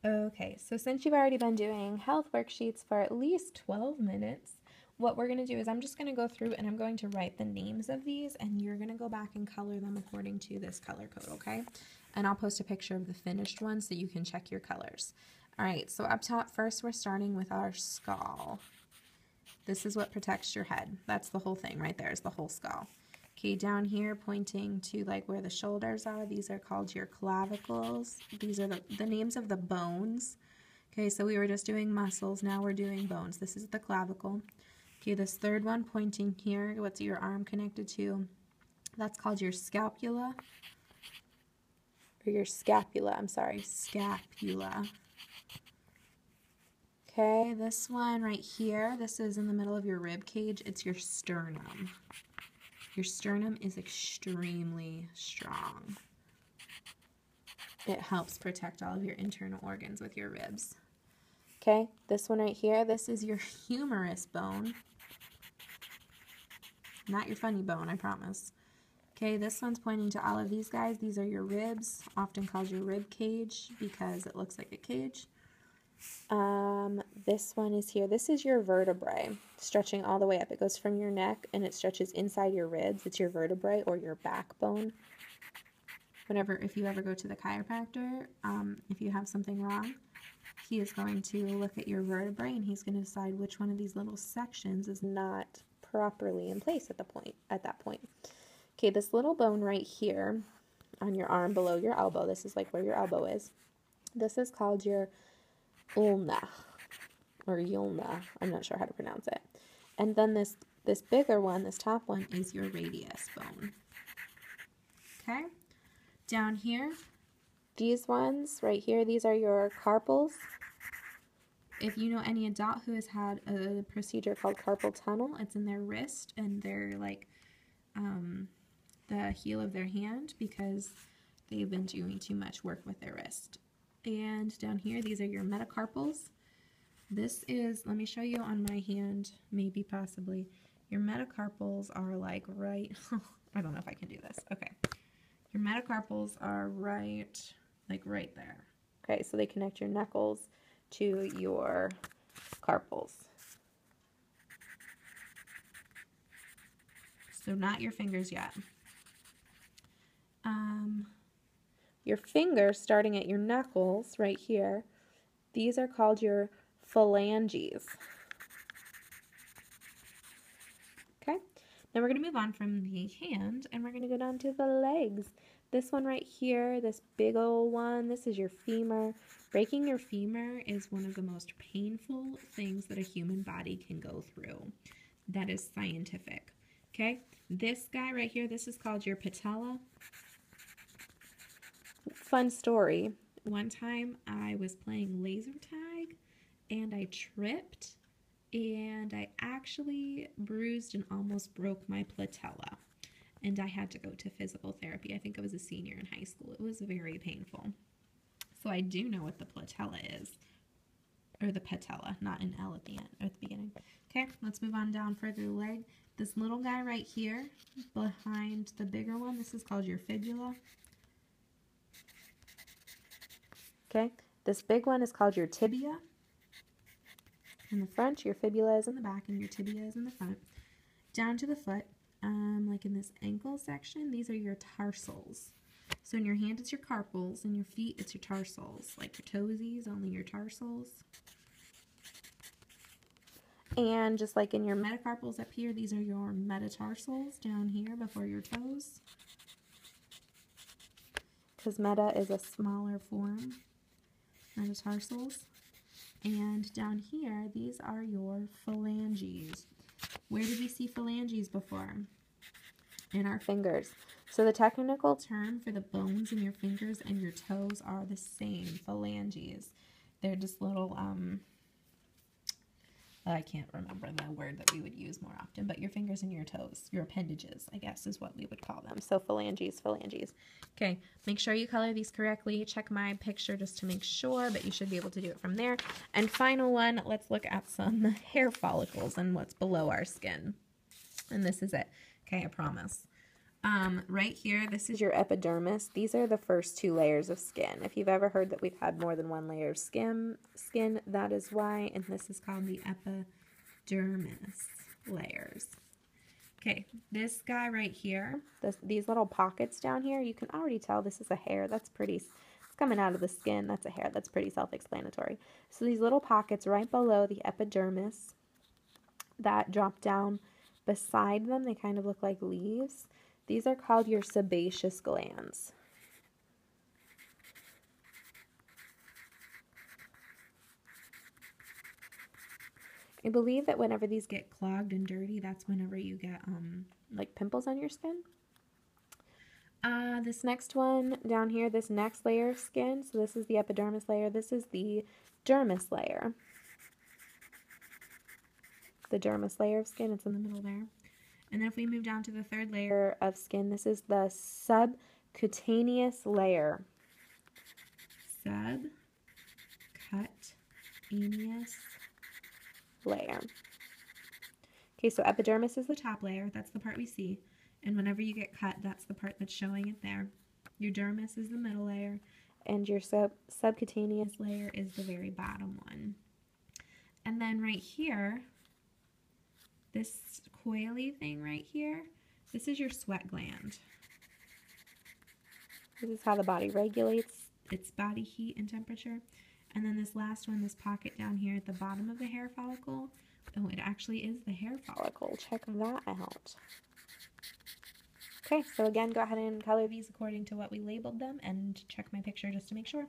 Okay, so since you've already been doing health worksheets for at least 12 minutes, what we're going to do is I'm just going to go through and I'm going to write the names of these, and you're going to go back and color them according to this color code, okay? And I'll post a picture of the finished one so you can check your colors. All right, so up top first we're starting with our skull. This is what protects your head. That's the whole thing right there, is the whole skull. Okay, down here pointing to like where the shoulders are, these are called your clavicles. These are the names of the bones. Okay, so we were just doing muscles, now we're doing bones. This is the clavicle. Okay, this third one pointing here, what's your arm connected to? That's called your scapula. Or your scapula, I'm sorry, scapula. Okay, this one right here, this is in the middle of your rib cage, it's your sternum. Your sternum is extremely strong. It helps protect all of your internal organs with your ribs. Okay, this one right here, this is your humerus bone. Not your funny bone, I promise. Okay, this one's pointing to all of these guys. These are your ribs, often called your rib cage because it looks like a cage. This one is here. This is your vertebrae, stretching all the way up. It goes from your neck and it stretches inside your ribs. It's your vertebrae or your backbone. If you ever go to the chiropractor, if you have something wrong, he is going to look at your vertebrae and he's going to decide which one of these little sections is not properly in place at that point. Okay, this little bone right here on your arm below your elbow, this is like where your elbow is. This is called your ulna or ulna. I'm not sure how to pronounce it. And then this bigger one, this top one, is your radius bone. Okay, down here, these ones right here, these are your carpals. If you know any adult who has had a procedure called carpal tunnel, it's in their wrist and they're like the heel of their hand because they've been doing too much work with their wrist. And down here, these are your metacarpals. This is, let me show you on my hand, maybe possibly. Your metacarpals are like right, I don't know if I can do this. Okay. Your metacarpals are right there. Okay, so they connect your knuckles to your carpals. So not your fingers yet. Your fingers starting at your knuckles right here, these are called your phalanges. Okay, now we're going to move on from the hand and we're going to go down to the legs. This one right here, this big old one, this is your femur. Breaking your femur is one of the most painful things that a human body can go through. That is scientific. Okay, this guy right here, this is called your patella. Fun story. One time I was playing laser tag and I tripped and I actually bruised and almost broke my patella. And I had to go to physical therapy. I think I was a senior in high school. It was very painful. So I do know what the patella is. Or the patella, not an L at the end or at the beginning. Okay, let's move on down further the leg. This little guy right here behind the bigger one, this is called your fibula. Okay, this big one is called your tibia. In the front, your fibula is in the back and your tibia is in the front. Down to the foot, like in this ankle section, these are your tarsals. So in your hand, it's your carpals. In your feet, it's your tarsals. Like your toesies, only your tarsals. And just like in your metacarpals up here, these are your metatarsals down here before your toes. Because meta is a smaller form. Metatarsals. And down here, these are your phalanges. Where did we see phalanges before? In our fingers. So the technical term for the bones in your fingers and your toes are the same, phalanges. They're just little, I can't remember the word that we would use more often, but your fingers and your toes, your appendages, I guess is what we would call them. So phalanges, phalanges. Okay, make sure you color these correctly. Check my picture just to make sure, but you should be able to do it from there. And final one, let's look at some hair follicles and what's below our skin. And this is it. Okay, I promise. Right here, this is your epidermis. These are the first 2 layers of skin. If you've ever heard that we've had more than 1 layer of skin, that is why, and this is called the epidermis layers. Okay, this guy right here, these little pockets down here, you can already tell this is a hair. That's pretty, it's coming out of the skin. That's a hair. That's pretty self-explanatory. So these little pockets right below the epidermis that drop down beside them, they kind of look like leaves. These are called your sebaceous glands. I believe that whenever these get clogged and dirty, that's whenever you get like pimples on your skin. This next one down here, this next layer of skin, so this is the epidermis layer, this is the dermis layer. The dermis layer of skin, it's in the middle there. And then if we move down to the 3rd layer of skin, this is the subcutaneous layer. Subcutaneous layer. Okay, so epidermis is the top layer. That's the part we see. And whenever you get cut, that's the part that's showing it there. Your dermis is the middle layer, and your subcutaneous layer is the very bottom one. And then right here, this coily thing right here, this is your sweat gland. This is how the body regulates its body heat and temperature. And then this last one, this pocket down here at the bottom of the hair follicle, oh, it actually is the hair follicle. Check that out. Okay, so again, go ahead and color these according to what we labeled them and check my picture just to make sure.